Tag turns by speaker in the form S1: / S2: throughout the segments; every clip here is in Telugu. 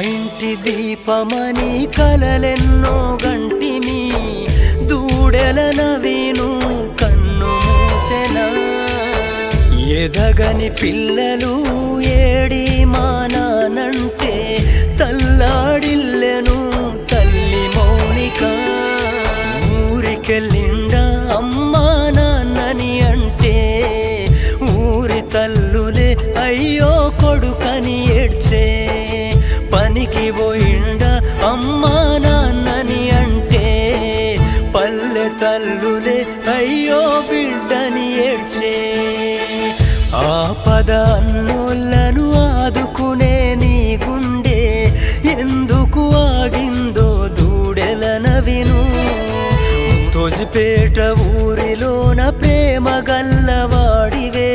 S1: ఇంటి దీపమని కలలెన్నో గంటిమి, దూడెల నవీను కన్ను మూసెనా. ఎదగని పిల్లలు ఏడి మానానంటే తల్లాడిల్లెను తల్లి మౌనిక. ఊరికెళ్ళిండా అమ్మా నాన్నని అంటే ఊరి తల్లులే అయ్యో కొడుకని ఏడ్చే. పనికి పోయిండా అమ్మా నాన్నని అంటే పల్లె తల్లులే అయ్యో బిడ్డని ఏడ్చే. ఆపద అన్నోళ్ళను ఆదుకునే నీ గుండె ఎందుకు ఆగిందో దూడెల నవీను. తోజిపేట ఊరిలోన ప్రేమ గల్లవాడివే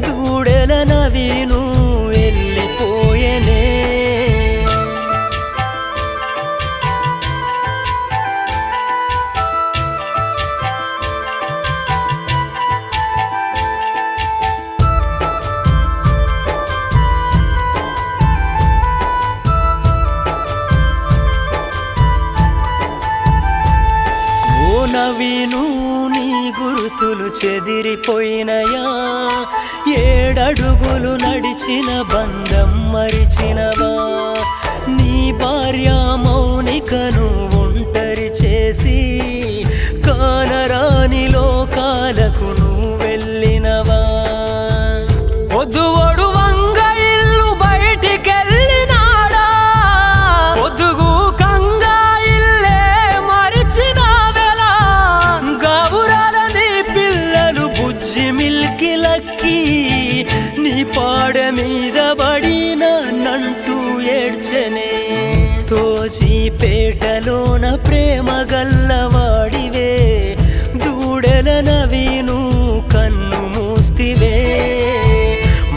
S1: దూడెల నవీను వెళ్ళిపోయెనే. నవీను నీ గుర్తులు చెదిరిపోయినయా, ఏడడుగులు నడిచిన బంధం మరిచినవా. నీ భార్య మౌనికను ఒంటరి చేసి కానరాని లోకాలకు నువ్వు వెళ్ళినవా. పొద్దువడు వంగ ఇల్లు బయటికెళ్ళినాడా, పొద్దుగు కంగా ఇల్లే మరిచిన మిల్కిలక్కి నీ పాడ మీద పడిన నంటూ ఏడ్చనే. తోజిపేటలోన ప్రేమ గల్లవాడివే దూడెల నవీను కన్ను మూస్తివే.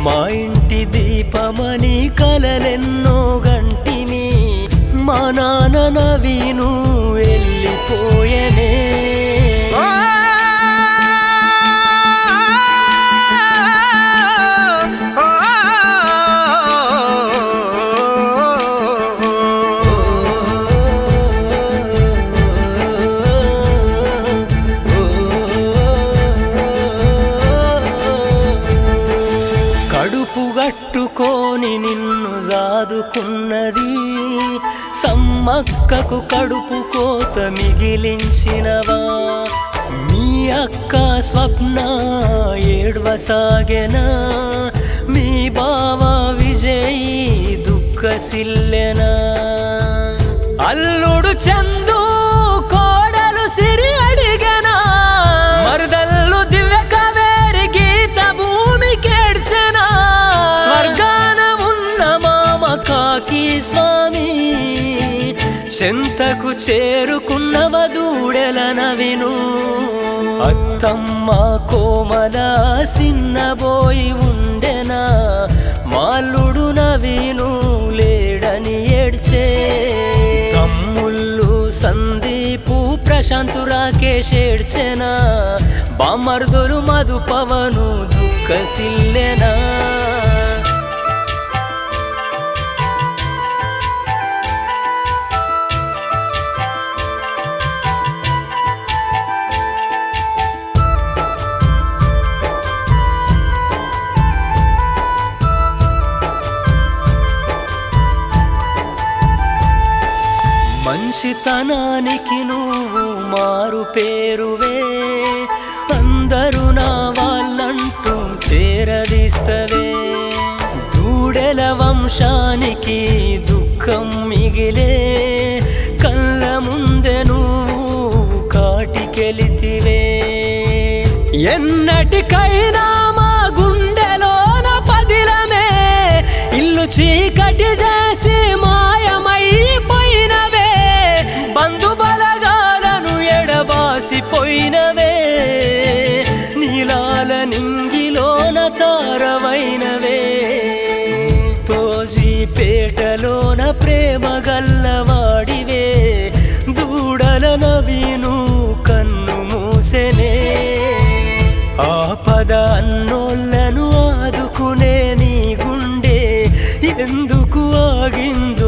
S1: మా ఇంటి దీపమని కలలెన్నో గంటిమి, మా నాన్న నవీను వెళ్ళిపోయెనే. కట్టుకొని నిన్ను సాదుకున్నది సమ్మక్కకు కడుపు కోత మిగిలించినవా. మీ అక్క స్వప్న ఏడ్వసాగెనా, మీ బావ విజయ్ దుఃఖసిల్లెనా. అల్లుడు చందు కోడలు సిరి అడిగనా, మరుదల్లు దివ్యకవేరి గీత భూమికేడ్చెనా. స్వర్గాన ఉన్న మామ కాకి స్వామి చెంతకు చేరుకున్నవ దూడెల నవీను. అత్తమ్మ కోమల సిన్నబోయి ఉండెనా, మాల్లుడు నవీను లేడని ఏడ్చే. తమ్ముళ్ళు సందీపు ప్రశాంతు రాకేష్ ఏడ్చెనా, బామర్దులు మధు పవను దుఃఖసిల్లెనా. మంచితనానికి నువ్వు మారు పేరువే, అందరూ నా వాళ్ళంటూ చేరదీస్తవే. దూడెల వంశానికి దుఃఖం మిగిలే, కళ్ళ ముందే నువ్వు కాటికెళితివే. ఎన్నటికైనా మా గుండెలోన పదిలమే ఇల్లు చీకటి చేసి మాయమైపోయినవే. బంధు బలగాలను ఎడబాసిపోయినవే, నీలాల నింగిలోన తారవైనవే. తోజిపేటలోన ప్రేమ గల్లవాడివే దూడల నవీను కన్ను మూసెనే. ఆపద అన్నోళ్ళను ఆదుకునే నీ గుండె ఎందుకు ఆగింది